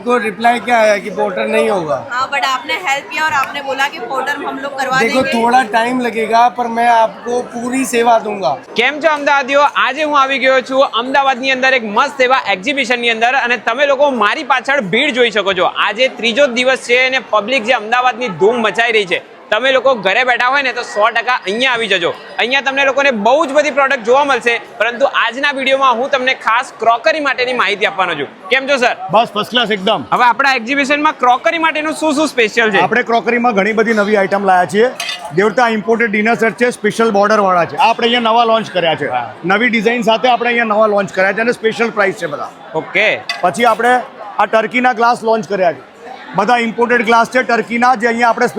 आपको रिप्लाई क्या आया कि पोर्टर नहीं होगा? हाँ बट आपने हेल्प किया और आपने बोला कि पोर्टर हम लोग करवा देखो देंगे। थोड़ा टाइम लगेगा पर मैं आपको पूरी सेवा दूंगा। કેમ છો અમદાવાદીઓ? આજે હું આવી ગયો છું અમદાવાદની અંદર એક મસ્ત એવા એક્ઝિબિશનની અંદર અને તમે લોકો મારી પાછળ ભીડ જોઈ શકો છો। આજે ત્રીજો દિવસ છે અને પબ્લિક જે અમદાવાદની ધૂમ મચાઈ રહી છે। તમે લોકો ઘરે બેઠા હોય ને તો 100% અહીંયા આવી જજો। અહીંયા તમને લોકોને બહુ જ બધી પ્રોડક્ટ જોવા મળશે, પરંતુ આજના વિડીયોમાં હું તમને ખાસ ક્રોકરી માટેની માહિતી આપવાનો છું। કેમ છો સર? બસ ફર્સ્ટ ક્લાસ એકદમ। હવે આપણા એક્ઝિબિશનમાં ક્રોકરી માટેનું શું સ્પેશિયલ છે? આપણે ક્રોકરીમાં ઘણી બધી નવી આઈટમ લાયા છીએ। દેવતા ઇમ્પોર્ટેડ ડિનર સેટ છે, સ્પેશિયલ બોર્ડર વાળા છે। આ આપણે અહીંયા નવા લોન્ચ કર્યા છે, નવી ડિઝાઇન સાથે આપણે અહીંયા નવા લોન્ચ કર્યા છે અને સ્પેશિયલ પ્રાઇસ છે બધા। ઓકે, પછી આપણે આ ટર્કીના ગ્લાસ લોન્ચ કર્યા છે, બધા ઇમ્પોર્ટેડ ગ્લાસ છે ટર્કીના, જે અહીંયા આપણે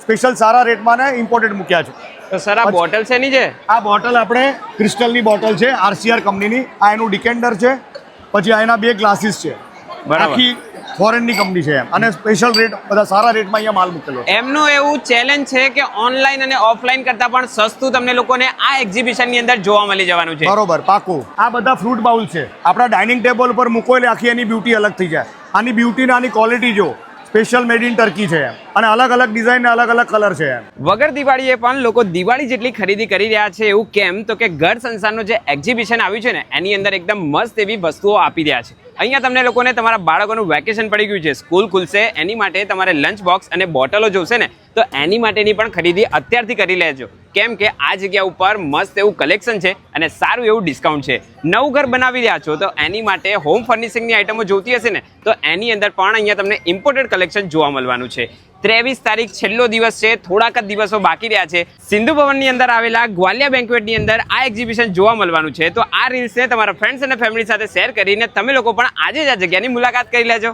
સ્પેશિયલ સારા રેટમાં ને ઇમ્પોર્ટેડ મૂક્યા છે। તો સર આ બોટલ છે ની છે? આ બોટલ આપણે ક્રિસ્ટલની બોટલ છે, આરસીઆર કંપનીની। આ એનું ડિકેન્ડર છે, પછી આ એના બે ગ્લાસીસ છે, બરાબર। આખી ફોરેનની કંપની છે અને સ્પેશિયલ રેટ બધા સારા રેટમાં અહીંયા માલ મૂકેલો છે। એમનું એવું ચેલેન્જ છે કે ઓનલાઈન અને ઓફલાઈન કરતા પણ સસ્તું તમને લોકોને આ એક્ઝિબિશનની અંદર જોવા મળી જવાનું છે। બરોબર, પાકું। આ બધા ફ્રૂટ બાઉલ છે, આપણા ડાઇનિંગ ટેબલ ઉપર મૂકો એટલે આખી એની બ્યુટી અલગ થઈ જાય। આની બ્યુટી ને આની ક્વોલિટી જો સ્પેશિયલ મેડ ઇન ટર્કી છે અને અલગ અલગ ડિઝાઇન ને અલગ અલગ કલર છે। વગર દિવાળીએ પણ લોકો દિવાળી જેટલી ખરીદી કરી રહ્યા છે। એવું કેમ? તો કે ઘર સંસારનું જે એક્ઝિબિશન આવ્યું છે ને એની અંદર એકદમ મસ્ત એવી વસ્તુઓ આપી રહ્યા છે। અહીંયા તમને લોકોને તમારા બાળકોનું વેકેશન પડી ગયું છે, સ્કૂલ ખુલશે, એની માટે તમારે લંચ બોક્સ અને બોટલો જોશે ને તો એની માટેની પણ ખરીદી અત્યારથી કરી લેજો, કેમ કે આ જગ્યા ઉપર મસ્ત એવું કલેક્શન છે અને સારું એવું ડિસ્કાઉન્ટ છે। નવું ઘર બનાવી રહ્યા છો તો એની માટે હોમ ફર્નિશિંગની આઇટમો જોતી હશે ને તો એની અંદર પણ અહીંયા તમને ઇમ્પોર્ટેડ કલેક્શન જોવા મળવાનું છે। 23 તારીખ છેલ્લો દિવસ છે, થોડાક જ દિવસો બાકી રહ્યા છે। સિંધુ ભવનની અંદર આવેલા ગ્વાલિયા બેન્ક્વેટની અંદર આ એક્ઝિબિશન જોવા મળવાનું છે। તો આ રીલ્સને તમારા ફ્રેન્ડ્સ અને ફેમિલી સાથે શેર કરીને તમે લોકો પણ આજે જ આ જગ્યાની મુલાકાત કરી લેજો।